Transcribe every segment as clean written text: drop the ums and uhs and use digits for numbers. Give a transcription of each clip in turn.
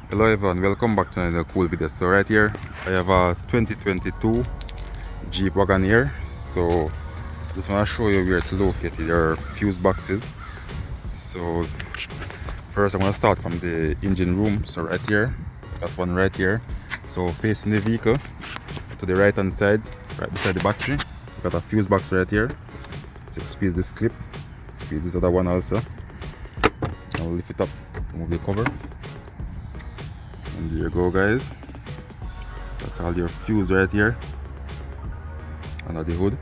Hello everyone, welcome back to another cool video. So right here I have a 2022 Jeep Wagoneer. So just want to show you where to locate your fuse boxes. So first I'm going to start from the engine room. So right here, got one right here. So facing the vehicle to the right hand side, right beside the battery, got a fuse box right here. So squeeze this clip, squeeze this other one also. I'll lift it up, remove the cover. And there you go, guys. That's all your fuse right here under the hood.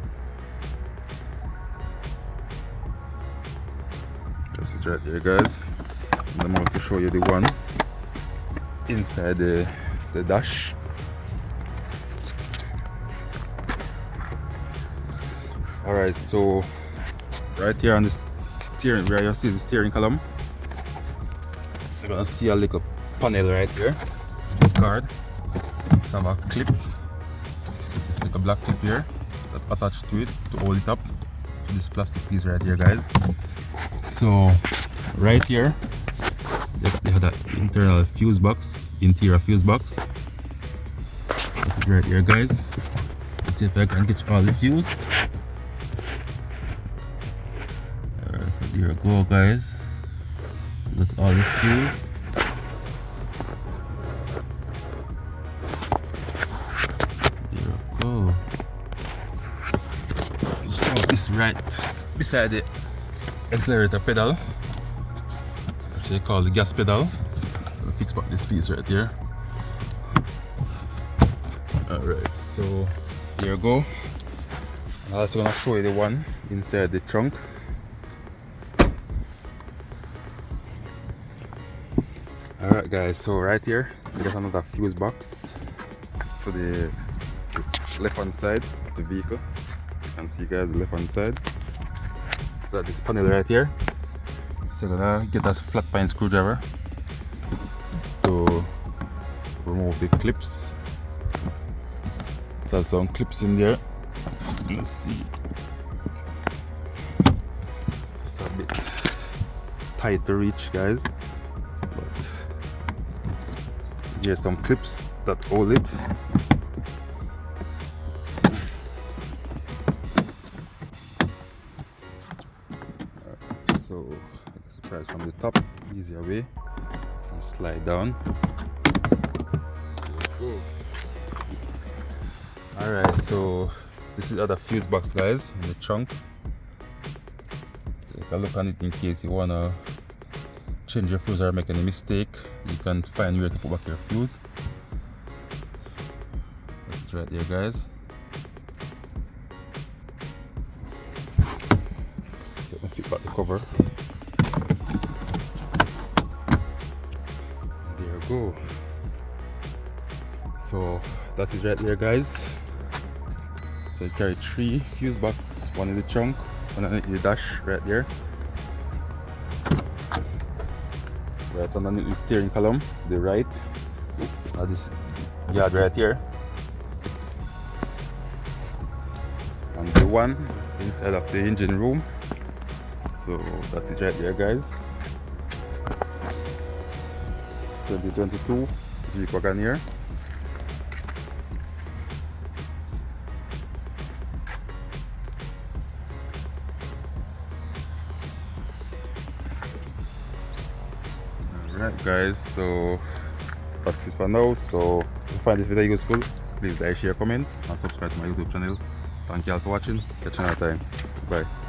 That's it right there, guys. And I'm going to show you the one inside the dash. Alright, so right here on the steering, where you see the steering column, you're gonna see a little panel right here. This card, it's have a clip, it's like a black clip here that's attached to it to hold it up to this plastic piece right here, guys. So right here they have that internal fuse box, interior fuse box. That's it right here, guys. Let's see if I can get all the fuse. Alright, so there you go, guys. That's all the fuse. Oh, so it's right beside the accelerator pedal, actually called the gas pedal. I'll fix back this piece right here. Alright, so here you go. I'm also gonna show you the one inside the trunk. Alright guys, so right here we got another fuse box to the left hand side of the vehicle. You can see, guys, the left hand side. Got this panel right here. So I'm gonna get a flat pine screwdriver to remove the clips. There's some clips in there. Let's see. It's a bit tight to reach, guys, but here's some clips that hold it. So surprise from the top, easier way, and slide down. Alright, so this is other fuse box, guys, in the trunk. Take a look on it in case you wanna change your fuse or make any mistake. You can find where to put back your fuse. That's right there, guys. Let me flip back the cover. There you go. So that's it right there, guys. So you carry 3 fuse boxes, one in the trunk, one in the dash right there. Right underneath the steering column to the right. This yard right here. And the one inside of the engine room. So that's it right there, guys. 2022 Jeep Wagoneer. Alright guys, so that's it for now. So if you find this video useful, please like, share, comment and subscribe to my YouTube channel. Thank you all for watching. Catch you another time. Bye.